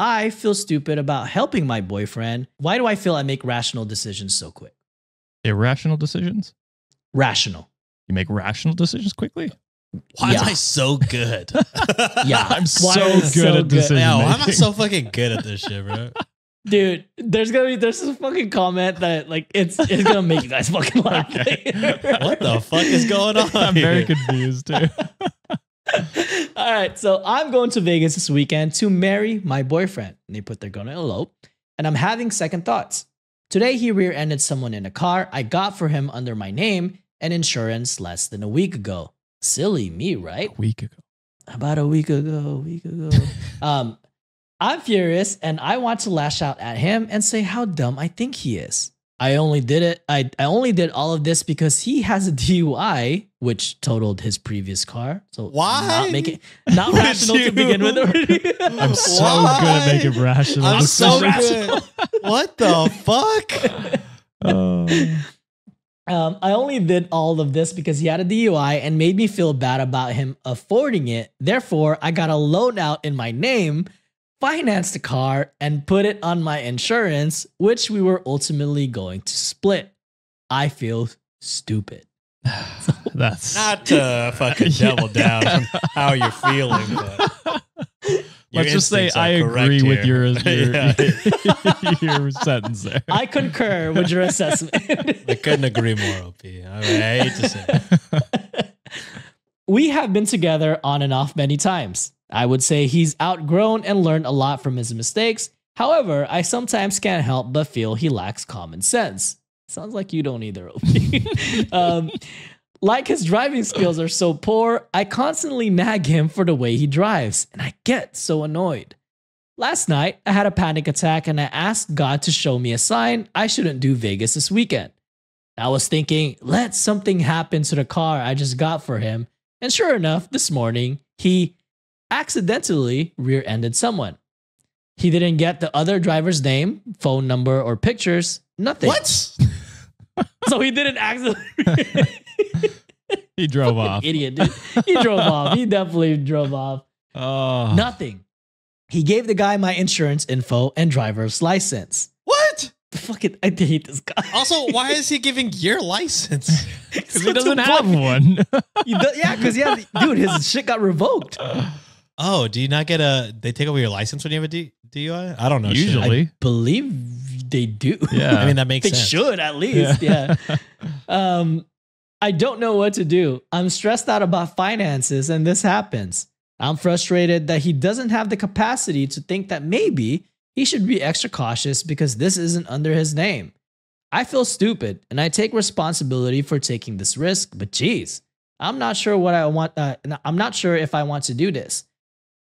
I feel stupid about helping my boyfriend. Why do I feel I make rational decisions so quick? Irrational decisions? Rational. You make rational decisions quickly? Why am I so good? Yeah, I'm so good at decision Yeah, why am I making. so fucking good at this shit, bro? Dude, there's this fucking comment that like it's gonna make you guys fucking laugh. What the fuck is going on? I'm very here? confused too. All right, so I'm going to Vegas this weekend to marry my boyfriend. And they put they're gonna elope, and I'm having second thoughts. Today he rear-ended someone in a car I got for him under my name and insurance less than a week ago. Silly me, right? A week ago. About a week ago. I'm furious and I want to lash out at him and say how dumb I think he is. I only did all of this because he has a DUI, which totaled his previous car. So why? Not rational to begin with. I'm so good at making rational I'm so decisions. good. What the fuck? I only did all of this because he had a DUI and made me feel bad about him affording it. Therefore, I got a loan out in my name, financed the car, and put it on my insurance, which we were ultimately going to split. I feel stupid. That's Not to fucking double down on how you're feeling, but your let's just say instincts are I agree correct with here. your sentence there. I concur with your assessment. I couldn't agree more, OP. I hate to say it. We have been together on and off many times. I would say he's outgrown and learned a lot from his mistakes. However, I sometimes can't help but feel he lacks common sense. Sounds like you don't either, OP. Like his driving skills are so poor, I constantly nag him for the way he drives, and I get so annoyed. Last night, I had a panic attack and I asked God to show me a sign I shouldn't do Vegas this weekend. I was thinking, let something happen to the car I just got for him, and sure enough, this morning, he accidentally rear-ended someone. He didn't get the other driver's name, phone number, or pictures, nothing. What? So he didn't accidentally... He drove off. Idiot, dude. He drove off. He definitely drove off. Oh. Nothing. He gave the guy my insurance info and driver's license. What? Fucking, I hate this guy. Also, why is he giving your license? Because he doesn't have one. Yeah, because dude, his shit got revoked. Oh, do you not get they take over your license when you have a DUI? I don't know. shit. Usually. I believe they do. Yeah. I mean, that makes They sense. should at least. Yeah. I don't know what to do. I'm stressed out about finances and this happens. I'm frustrated that he doesn't have the capacity to think that maybe he should be extra cautious because this isn't under his name. I feel stupid and I take responsibility for taking this risk, but geez, I'm not sure what I want. I'm not sure if I want to do this.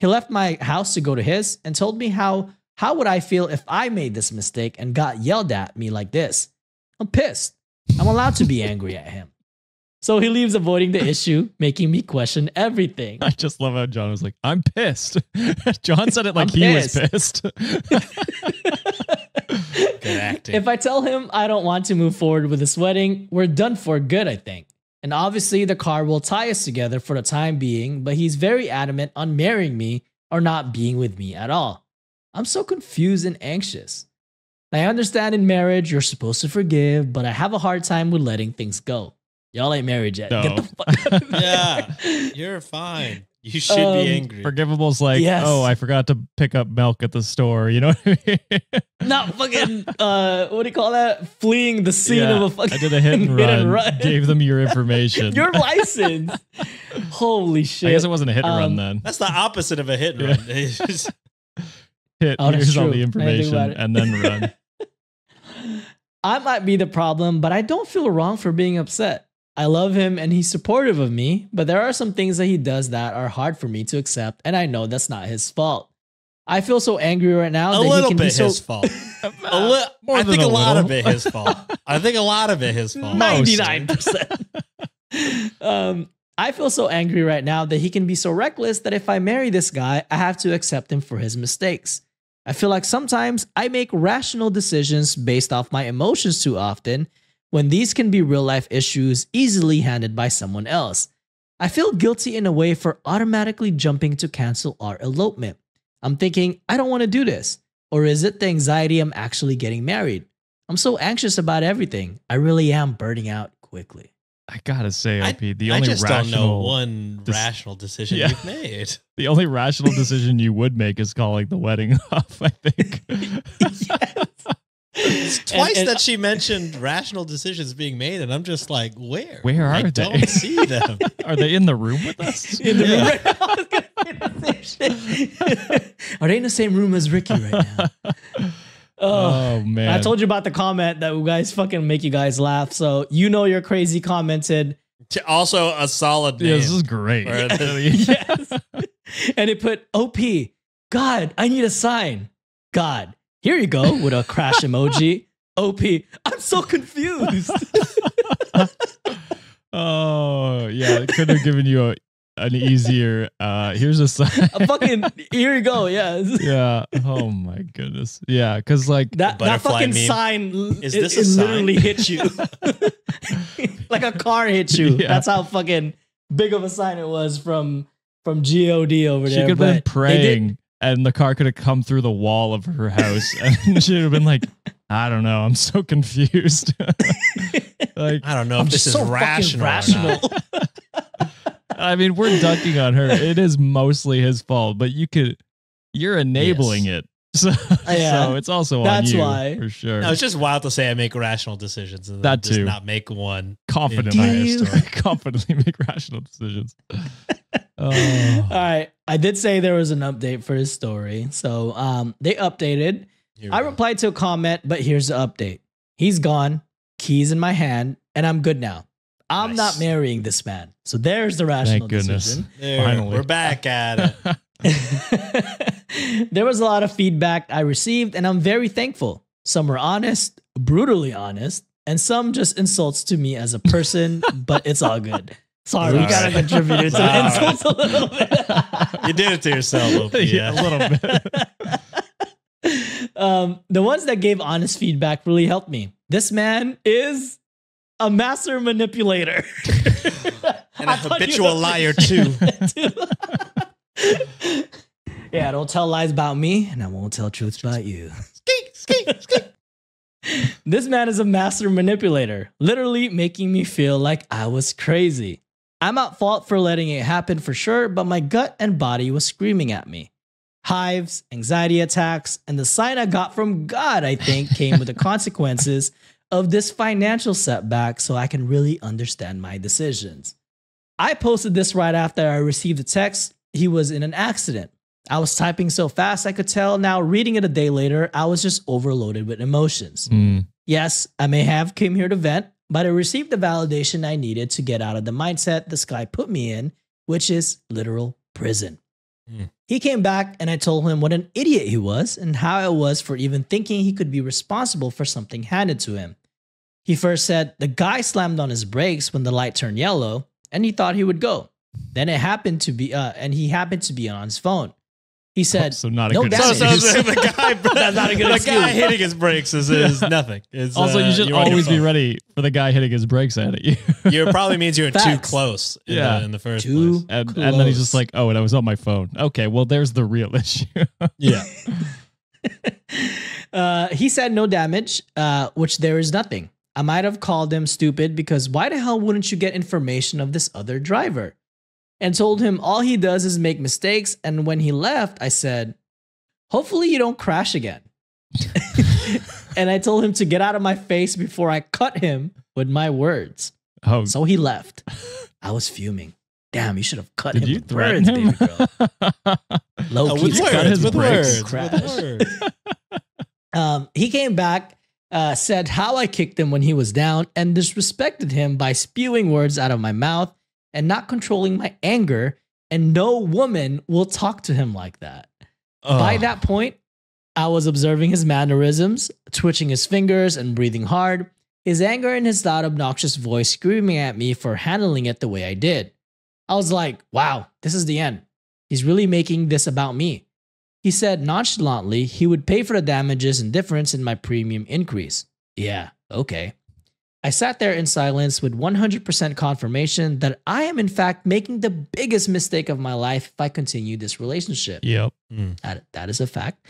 He left my house to go to his and told me how would I feel if I made this mistake and got yelled at me like this. I'm pissed. I'm allowed to be angry at him. So he leaves avoiding the issue, making me question everything. I just love how John was like, I'm pissed. John said it like I'm he was pissed. Good acting. If I tell him I don't want to move forward with this wedding, we're done for good, I think. And obviously the car will tie us together for the time being, but he's very adamant on marrying me or not being with me at all. I'm so confused and anxious. I understand in marriage you're supposed to forgive, but I have a hard time with letting things go. Y'all ain't married yet. No. Get the fuck out of Yeah, you're fine. You should be angry. Forgivable's like, Yes. oh, I forgot to pick up milk at the store. You know what I mean? Not fucking, what do you call that? Fleeing the scene Yeah, of a fucking I did a hit and run. Gave them your information. your license. Holy shit. I guess it wasn't a hit and run then. That's the opposite of a hit and run. It's just- Hit, Oh, that's here's all true. the I didn't think information, about it. and then run. I might be the problem, but I don't feel wrong for being upset. I love him and he's supportive of me, but there are some things that he does that are hard for me to accept, and I know that's not his fault. I feel so angry right now a that he little can bit be so his fault. I think a lot of it his fault. I think a lot of it his fault. 99%. I feel so angry right now that he can be so reckless that if I marry this guy, I have to accept him for his mistakes. I feel like sometimes I make rational decisions based off my emotions too often, when these can be real life issues easily handled by someone else. I feel guilty in a way for automatically jumping to cancel our elopement. I'm thinking, I don't want to do this. Or is it the anxiety I'm actually getting married? I'm so anxious about everything. I really am burning out quickly. I gotta say, OP, the I only just rational, don't know one rational decision Yeah. you've made. the only rational decision you would make is calling the wedding off. I think. Yes. It's twice And- that she mentioned rational decisions being made, and I'm just like, where? Where are I they? don't see them. Are they in the room with us? In the Yeah. room right now. I was gonna say the same shit. Are they in the same room as Ricky right now? Oh man! I told you about the comment that you guys fucking make you guys laugh. So you know you're crazy commented. Also, a solid name. Yeah, this is great. Or Yes. And it put OP, God, I need a sign. God, here you go with a crash emoji. OP, I'm so confused. Oh yeah, it could have given you an easier. Here's a sign. A fucking, here you go. Yes. Yeah. Oh my goodness. Yeah, because like That Butterfly fucking meme. sign, Is it, this a it sign? literally hits you. Like a car hits you. Yeah. That's how fucking big of a sign it was from God over she there. could have been but they did- praying, and the car could have come through the wall of her house, and she'd have been like, "I don't know. I'm so confused." Like, I don't know I'm if this just is so fucking rational. Or not. I mean, we're dunking on her. It is mostly his fault, but you're enabling it. So, Yeah. so it's also on That's you why. for sure. No, it's just wild to say I make rational decisions and That then just too. not make one. Confidently, Do you? confidently make rational decisions. All right. I did say there was an update for his story. So they updated. Here we I go. replied to a comment, but here's the update. He's gone, keys in my hand, and I'm good now. I'm Nice. not marrying this man. So there's the rational Thank goodness. decision. There, Finally. we're back at it. There was a lot of feedback I received, and I'm very thankful. Some were honest, brutally honest, and some just insults to me as a person, but it's all good. Sorry, we All gotta right. contribute to the All insults a little bit. You did it to yourself, Opie. Yeah, a little bit. The ones that gave honest feedback really helped me. This man is a master manipulator. And a I thought you habitual would liar, say too. that, too. Yeah, don't tell lies about me, and I won't tell truths about you. This man is a master manipulator, literally making me feel like I was crazy. I'm at fault for letting it happen for sure, but my gut and body was screaming at me. Hives, anxiety attacks, and the sign I got from God, I think, came with the consequences of this financial setback so I can really understand my decisions. I posted this right after I received a text. He was in an accident. I was typing so fast I could tell. Now, reading it a day later, I was just overloaded with emotions. Mm. Yes, I may have came here to vent, but I received the validation I needed to get out of the mindset this guy put me in, which is literal prison. Mm. He came back and I told him what an idiot he was and how it was for even thinking he could be responsible for something handed to him. He first said the guy slammed on his brakes when the light turned yellow and he thought he would go. Then it happened to be, and he happened to be on his phone. He said, So not a no good damage. So excuse. the guy, That's not a good the excuse. guy hitting his brakes is nothing. It's, Also, you should you're on your always be phone. ready for the guy hitting his brakes at you. You probably means you're too Facts. close in, Yeah. in the first Too place. and then he's just close. like, "Oh, and I was on my phone." Okay, well, there's the real issue. Yeah. He said no damage, which there is nothing. I might have called him stupid because why the hell wouldn't you get information of this other driver? And told him all he does is make mistakes. And when he left, I said, hopefully you don't crash again. And I told him to get out of my face before I cut him with my words. Oh, So he left. I was fuming. Damn, you should have cut did him you with threaten words, him? baby girl. Low Oh, key. with cut words, his with brakes. words, Crash. with words. He came back, said how I kicked him when he was down, and disrespected him by spewing words out of my mouth and not controlling my anger. And no woman will talk to him like that. By Oh. that point, I was observing his mannerisms, twitching his fingers and breathing hard, his anger and his loud, obnoxious voice screaming at me for handling it the way I did. I was like, wow, this is the end. He's really making this about me. He said nonchalantly he would pay for the damages and difference in my premium increase. Yeah, okay. I sat there in silence with 100% confirmation that I am in fact making the biggest mistake of my life if I continue this relationship. Yep. That is a fact.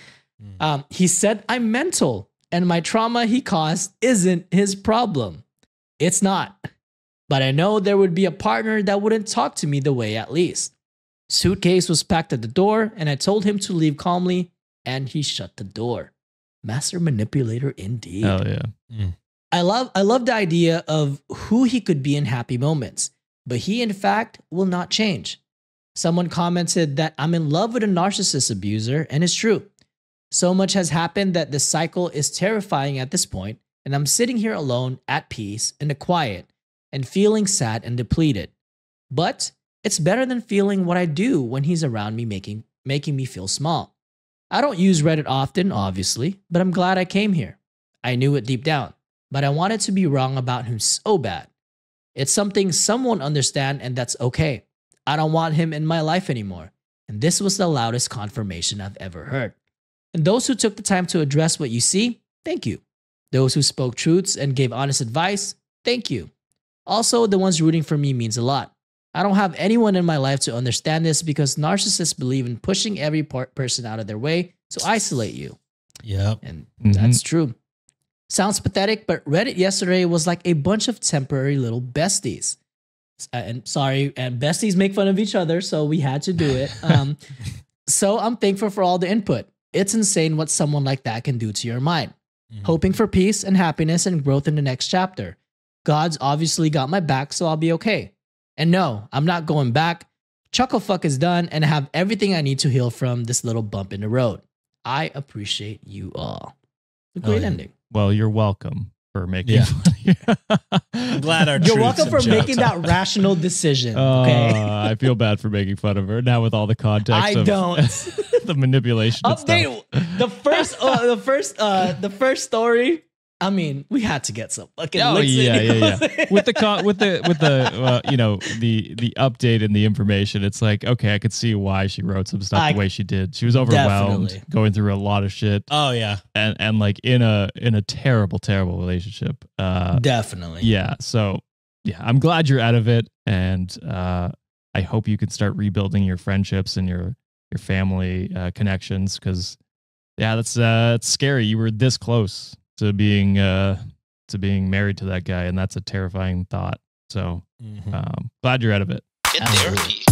He said I'm mental and my trauma he caused isn't his problem. It's not. But I know there would be a partner that wouldn't talk to me the way at least. Suitcase was packed at the door and I told him to leave calmly and he shut the door. Master manipulator indeed. Hell yeah. I love the idea of who he could be in happy moments, but he in fact will not change. Someone commented that I'm in love with a narcissist abuser, and it's true. So much has happened that this cycle is terrifying at this point, and I'm sitting here alone, at peace, in the quiet, and feeling sad and depleted. But it's better than feeling what I do when he's around me making me feel small. I don't use Reddit often, obviously, but I'm glad I came here. I knew it deep down, but I wanted to be wrong about him so bad. It's something someone understand, and that's okay. I don't want him in my life anymore. And this was the loudest confirmation I've ever heard. And those who took the time to address what you see, thank you. Those who spoke truths and gave honest advice, thank you. Also, the ones rooting for me means a lot. I don't have anyone in my life to understand this because narcissists believe in pushing every person out of their way to isolate you. Yep. And that's true. Sounds pathetic, but Reddit yesterday was like a bunch of temporary little besties. And besties make fun of each other, so we had to do it. So I'm thankful for all the input. It's insane what someone like that can do to your mind. Hoping for peace and happiness and growth in the next chapter. God's obviously got my back, so I'll be okay. And no, I'm not going back. Chucklefuck is done, and I have everything I need to heal from this little bump in the road. I appreciate you all. A great ending. Well, you're welcome for making fun. I'm glad our You're welcome for making that rational decision. Okay. I feel bad for making fun of her now with all the context. I don't. The manipulation. Update the first story. I mean, we had to get some fucking licks yeah. With the the update and the information, it's like, okay, I could see why she wrote some stuff the way she did. She was overwhelmed, going through a lot of shit. Oh yeah, and like in a terrible relationship. Definitely. Yeah. So yeah, I'm glad you're out of it, and I hope you can start rebuilding your friendships and your family connections, because that's it's scary. You were this close to being married to that guy, and that's a terrifying thought. So glad you're out of it. Get therapy.